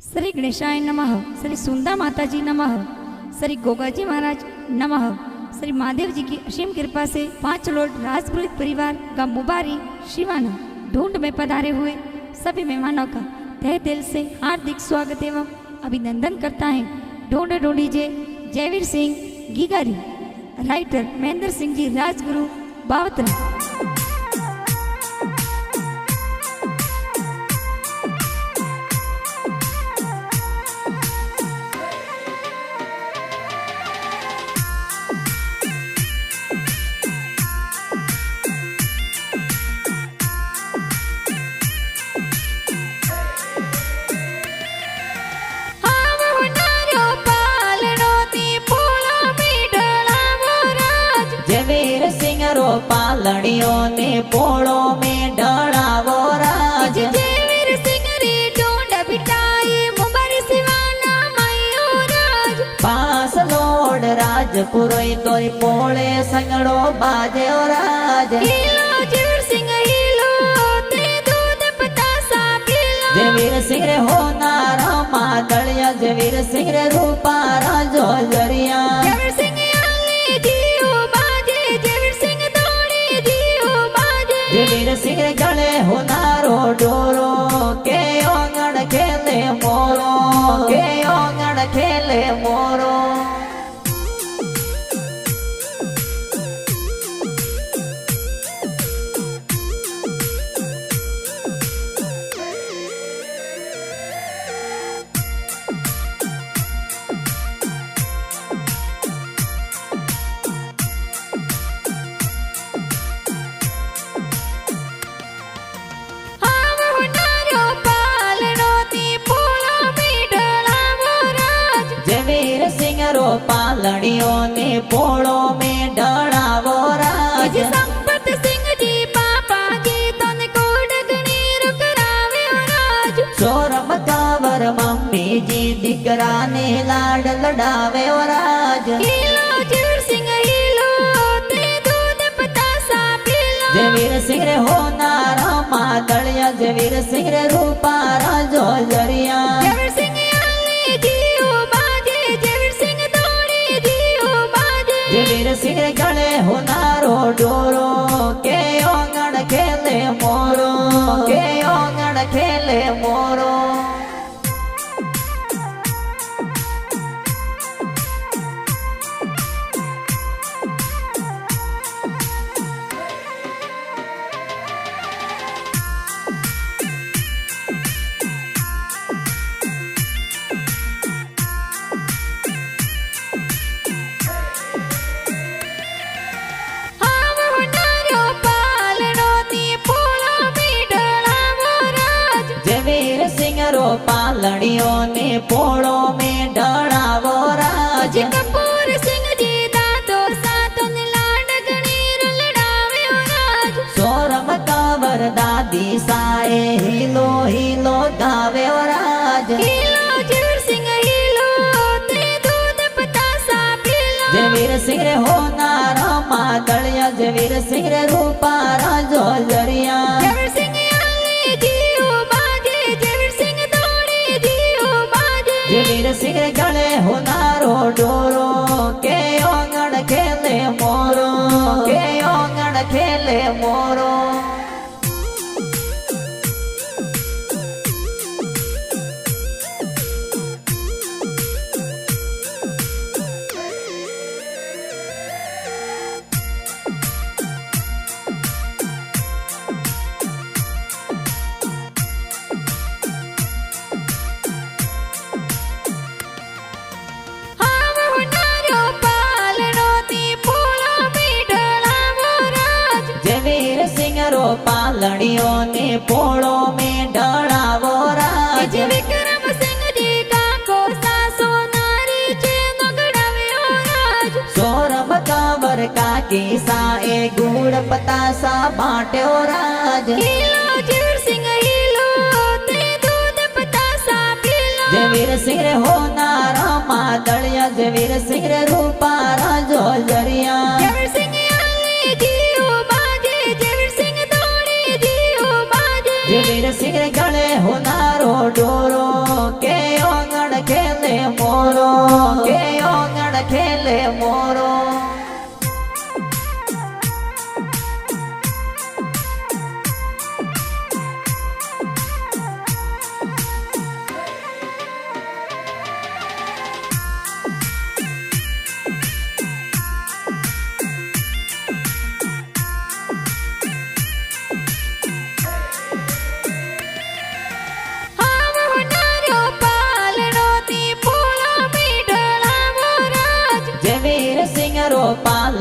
श्री गणेशाय नमः, श्री सुंदा माता जी नमः, श्री गोगा जी महाराज नमः। श्री महादेव जी की असीम कृपा से 5 लोट राजपुरोहित परिवार का मुबारी शिवाना ढूंढ में पधारे हुए सभी मेहमानों का तहे दिल से हार्दिक स्वागत एवं अभिनंदन करता है। ढूंढ ढूंढीजे जयवीर सिंह गीगारी, राइटर महेंद्र सिंह जी राजगुरु बावत्रा। जयवीर सिंह रो पालड़ियों ने पोड़ो में ढड़ावो राज। जयवीर सिंह री ढूंढ बिटाई मुबारी शिवाना मायो राज। 5 लोड राजपुरोहित तोरी पोळे संगड़ो बाजे राज। हीलो जयवीर सिंह हीलो ते दूध पतासा पीलो। जयवीर सिंह रे होनारा मादलिया, जयवीर सिंह रे रूपा राजो जरिया। जयवीर सिंह जयवीर सिंह रे गले होनारो डोरो के ओंगण खेले मोरो, के ओंगण खेले मोरो। पालड़ियों ने पोड़ो में ढड़ावो राज। संपत सिंह जी पापा जी तन को डगनी रुकरावे राज। सोरम कावर मम्मी जी दिकरा ने लाड लड़ावे राज। हीलो जयवीर सिंह हीलो ते दूध पतासा पीलो। जयवीर सिंह रे होनारा मादलिया, जयवीर सिंह रे रूपा राजो जरिया। जयवीर सिंह जयवीर सिंह रे गले होनारो डोरो के ओंगण खेले मोरो, के ओंगण खेले मोरो। पालड़ियों ने पोड़ो में ढड़ावो राज। कपूर सिंह जी दादो सातो ने लाड गणी रुलड़ावे राज। सोरम कावर दादी साए हिलो हिलो गावे राज। हीलो जयवीर सिंह हीलो ते दूध पतासा पीलो। जयवीर सिंह रे होनारा मादलिया, जयवीर सिंह रे रूपा राजो जरिया। जयवीर सिंह जयवीर सिंह रे गले होनारो डोरो के ओंगण खेले मोरो, के ओंगण खेले मोरो। पालड़ियों ने पोड़ो में ढड़ावो राज। विक्रम सिंह जी का को सासो नारी चे नगड़ावे राज। सोरम कावर का किसा ए गुड़ पतासा बांटे राज। हीलो जयवीर सिंह हीलो ते दूध पतासा पीलो। जयवीर सिंह रे होनारा मादलिया, जयवीर सिंह रे रूपा राजो जरिया। जयवीर सिंह जयवीर सिंह रे गले होनारो डोरो के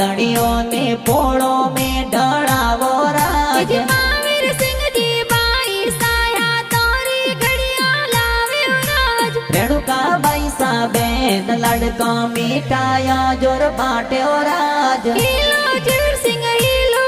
पालड़ियों ने पोड़ो में ढड़ावो राज महावीर सिंह जी बाई साया तोरी घड़िया लावे राज रेणुका बाई साबेन लड़का मिठाया जोर बाटे राज हीलो जीवर सिंह हीलो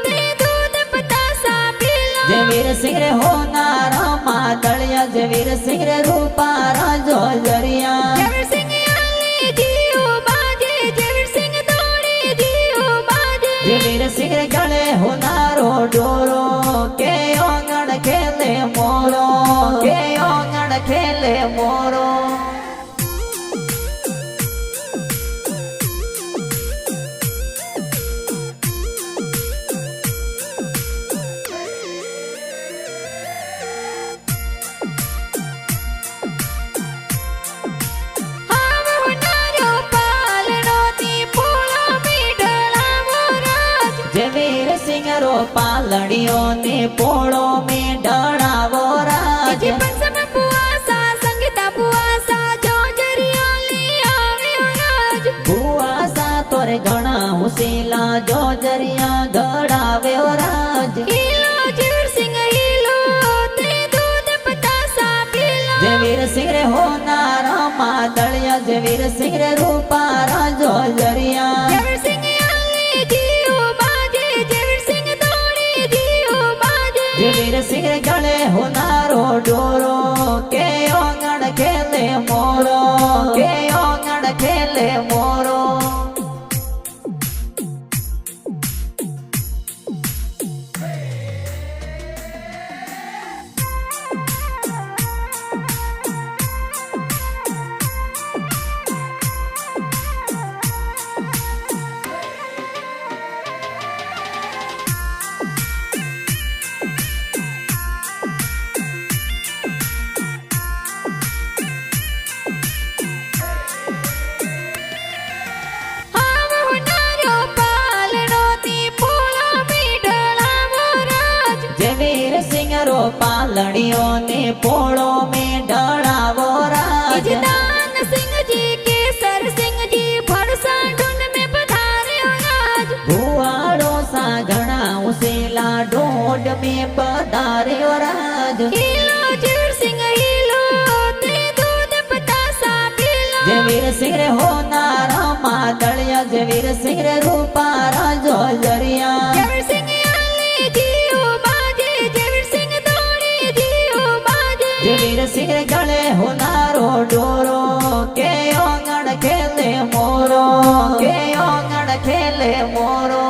ते दूध पतासा पीलो जवीर सिंह रे होनारा मादलिया जवीर सिंह रे रूपारा जोजरिया जीवर सिंह आले जियो बाजे जीवर सिंह दौड़े जियो बाजे जवीर सिंह रे गले होनारो डोरो के ओंगण खेले मोरो के ओंगण खेले मोरो जवीर सिंह रो पालड़ियों ने पोड़ो में ढड़ावो राज पंचम पुआसा संगीता पुआसा जो जरिया ले आवे राज बुआसा तोरे घणा हुसीला जो जरिया घड़ावे राज हीलो जीवर सिंह हीलो ते दूध पतासा पीलो जवीर सिंह रे होनारा मादलिया जवीर सिंह रे रूपारा जो जरिया जीवर सिंह आले जियो बाजे जीवर सिंह दौड़े जियो बाजे जवीर सिंह रे गले होनारो डोरो के ओंगण खेले मोरो के ओंगण खेले मोरो जवीर सिंह रो पालड़ियों ने पोड़ो में ढड़ावो राज दान सिंह जी केसर सिंह जी फरसा ढूंढ में पधारे राज भुआड़ो सा घना उसेला ढोंड में पधारे राज हीलो जीवर सिंह हीलो ते दूध पतासा पीलो जवीर सिंह रे होनारा मादलिया जवीर सिंह रे रूपारा जोजरिया जीवर सिंह आले जियो बाजे जीवर सिंह दौड़े जियो बाजे जवीर सिंह रे गले होनारो डोरो के ओंगण खेले मोरो के ओंगण खेले मोरो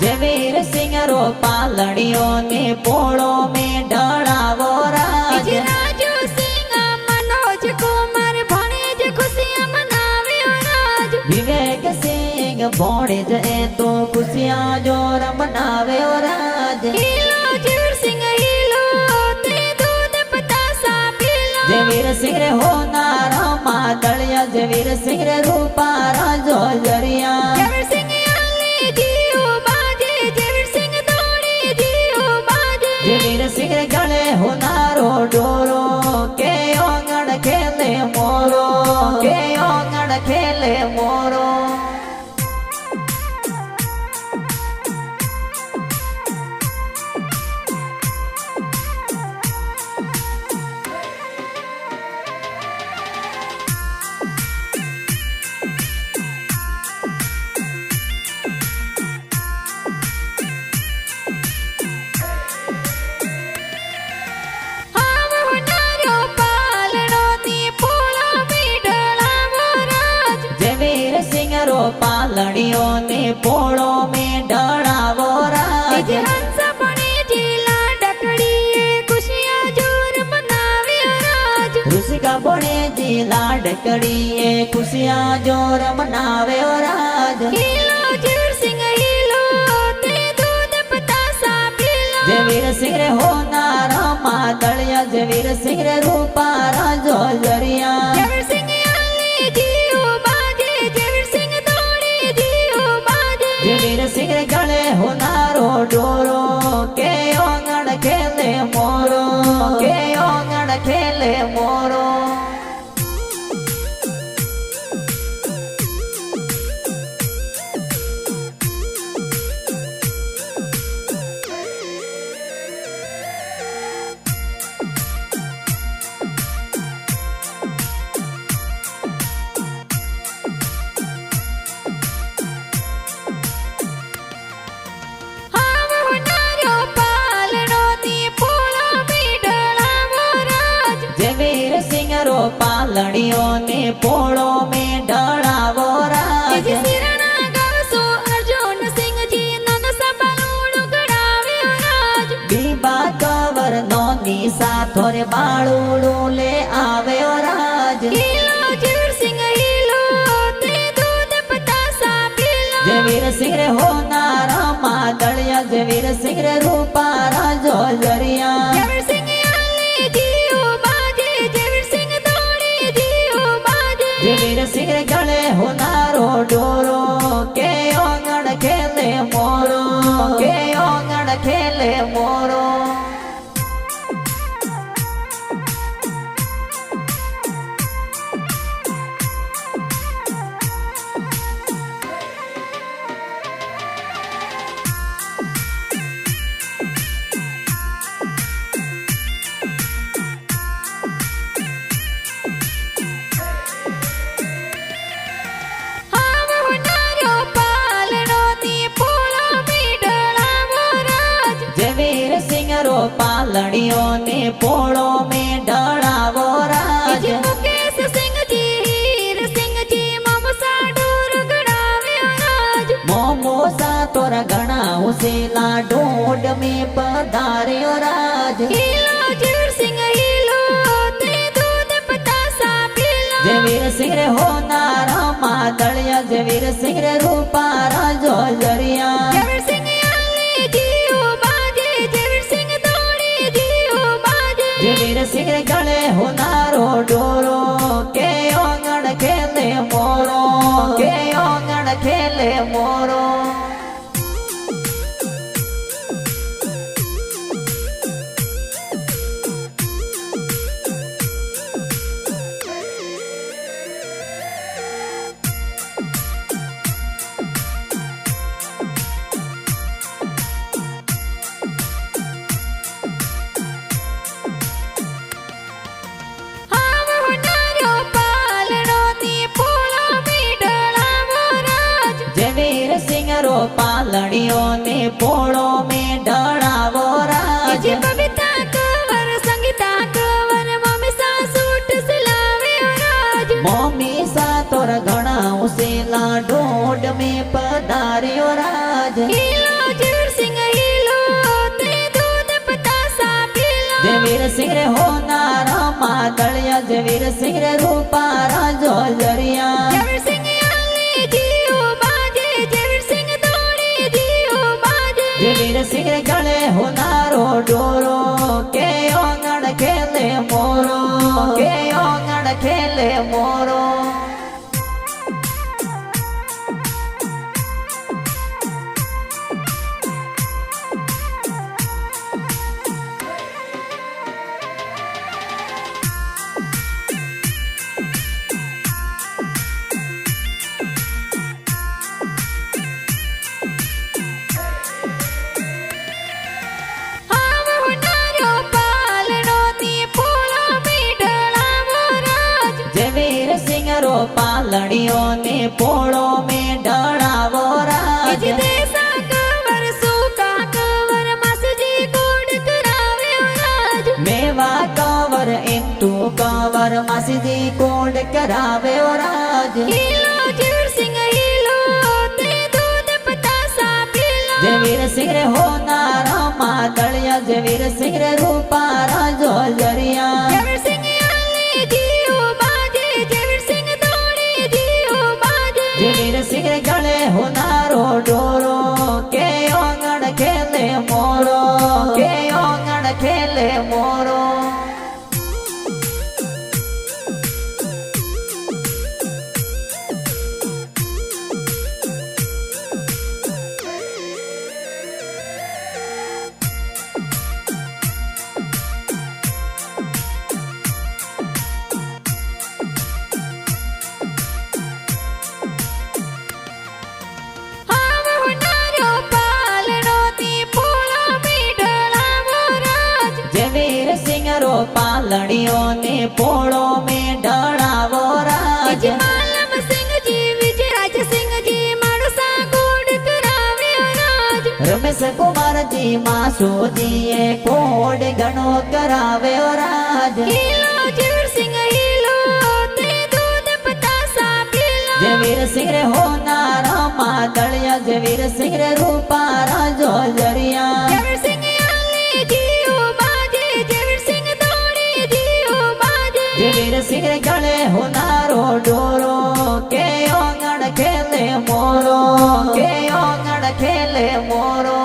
जवीर सिंह रो पालड़ियों ने पोड़ो में ढड़ावो राज राजू सिंह मनोज कुमार भणेज खुशियां मनावे राज विवेक सिंह भोणेज ए तो खुशियां जोर मनावे राज हीलो जीवर सिंह हीलो ते दूध पतासा पीलो जवीर सिंह रे होनारा मादलिया जवीर सिंह रे रूपारा जोजरिया जीवर सिंह आले जियो बाजे जीवर सिंह दौड़े जियो बाजे जवीर सिंह रे गले होनारो डोरो के ओंगण खेले मोरो के ओंगण खेले मोरो पालड़ियों ने पोड़ो में ढड़ावो राज हंस बने जिला डकड़ी खुशियां जोर मनावे राज रुसिका बने जिला डकड़ी खुशियां जोर मनावे राज हीलो जीवर सिंह हीलो વીર સિંહ રે હોનાર માદળિયા જે વીર સિંહ રે રૂપારા જો જરિયા જવીર સિંહ આલે જીઓ બાજે જવીર સિંહ દોડે જીઓ બાજે જે વીર સિંહ રે ગળે હોનારો ડોરો કે ઓંગણ ખેલે મોરો કે ઓંગણ ખેલે મોરો પાલણીઓ ને પોળો મેં ઢળાવો રાજ સિરણા ગાવસો અર્જુન સિંહજી નંગ સબાલુડ ગડાવ્યો રાજ બીબા કવર નો નિશા થોરે બાળુડું લે આવ્યો રાજ હીલો જવીર સિંહ હીલો તે દૂધ પતાસા પીલો જે વીર સિંહ રે હોનાર માદળિયા જે વીર સિંહ રે રૂપારા જો જરિયા જવીર સિંહ આલે જીઓ બાજે જવીર સિંહ દોડે જીઓ બાજે જે વીર સિંહ રે ગળે હોનારો ડોરો કે ઓંગણ ખેલે મોરો કે ઓંગણ ખેલે મોરો પાલણીઓ ને પોળો મેં ઢળાવો રાજ મુકેશ સિંહજી હીર સિંહજી મમસા ડોર ગડાવ્યો રાજ મોમોસા તોરા ઘણા ઉસેલા ઢોંડ મેં પધાર્યો રાજ હીલો જવીર સિંહ હીલો તે દૂધ પતાસા પીલો જે વીર સિંહ રે હોનાર માદળિયા જે વીર સિંહ રે રૂપારા જો જરિયા જવીર સિંહ આલે જીઓ બાજે જવીર સિંહ દોડે જીઓ બાજે જે વીર સિંહ રે ગળે હોનારો ડોરો કે ઓંગણ ખેલે મોરો કે ઓંગણ ખેલે મોરો પાલણીઓ ને પોળો મેં ઢળાવો રાજ બબીતા કવર સંગીતા કવર મમીસા સૂટ સિલાવ્યો રાજ મમ્મી સા તોર ઘણા ઉસેલા ઢોંડ મેં પધાર્યો રાજ હીલો જવીર સિંહ હીલો તે દૂધ પતાસા પીલો જે વીર સિંહ રે હોનાર માદળિયા જે વીર સિંહ રે રૂપારા જો જરિયા જવીર સિંહ આલે જીઓ બાજે જવીર સિંહ દોડે જીઓ બાજે જે વીર સિંહ રે ગળે હોનારો ડોરો કે ઓંગણ ખેલે મોરો કે ઓંગણ ખેલે મોરો પાલણીઓ ને પોળો મેં ઢળાવો રાજ દેસા કવર સૂકા કવર માસજી કોડ કરાવ્યો રાજ મેવા કવર ઇન્ટુ કવર માસીજી કોડ કરાવ્યો રાજ હીલો જવીર સિંહ હીલો તે દૂધ પતાસા પીલો જે વીર સિંહ રે હોનાર માદળિયા જે વીર સિંહ રે રૂપારા જો જરિયા જવીર સિંહ આલે જીઓ બાજે જવીર સિંહ દોડે જીઓ બાજે જે વીર સિંહ રે ગળે હોનારો ડોરો કે ઓંગણ ખેલે મોરો કે પાલણીઓ ને પોળો में ઢળાવો રાજ માલમ સિંહજી વિજયરાજ સિંહજી માણસા ગોડ કરાવ્યો રાજ રમેશ કુમારજી માસુજીએ કોડ ઘણો કરાવ્યો રાજ હીલો ઝવેરસિંહ હીલો તે દૂધ પતાસા પીલો જય વીરસિંહ રે હોનારા માદળિયા જય વીરસિંહ રે રૂપારા જોજરિયા ઝવેરસિંહ આલે જીઓ બાજે ઝવેરસિંહ દોડે જીઓ બાજે જય વીરસિંહ રે ગળે હોનારો ડોરો કે ઓંગણ ખેલે મોરો કે ઓંગણ ખેલે મોરો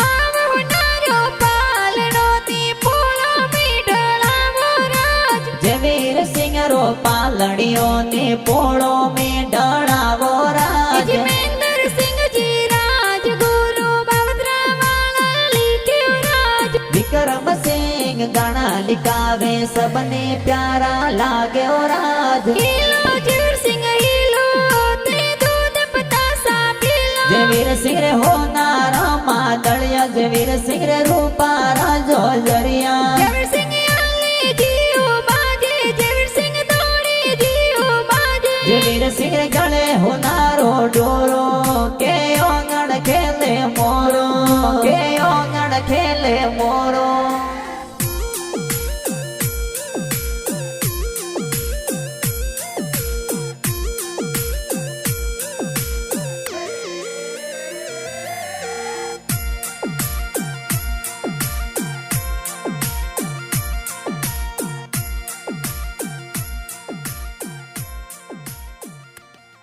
આવો હોનારો પાલણો તે પોળો में ઢળાવો રાજ જય વીરસિંહ રો પાલણીઓ ને પોળો में ઢળાવો રાજ મહેન્દ્ર સિંહજી રાજ ગુરુ બાવદરા વાળા લીખ્યો રાજ વિક્રમ સિંહ ગાણા લિખાવે સબને પ્યારા લાગ્યો રાજ હીલો ઝવેરસિંહ હીલો તે દૂધ પતાસા પીલો જય વીરસિંહ રે હોનારા માદળિયા જય વીરસિંહ રે રૂપારા જોજરિયા ઝવેરસિંહ આલે જીઓ બાજે ઝવેરસિંહ દોડે જીઓ બાજે જય વીરસિંહ રે ગળે હોનારો ડોરો કે ઓંગણ ખેલે મોરો કે ઓંગણ ખેલે મોરો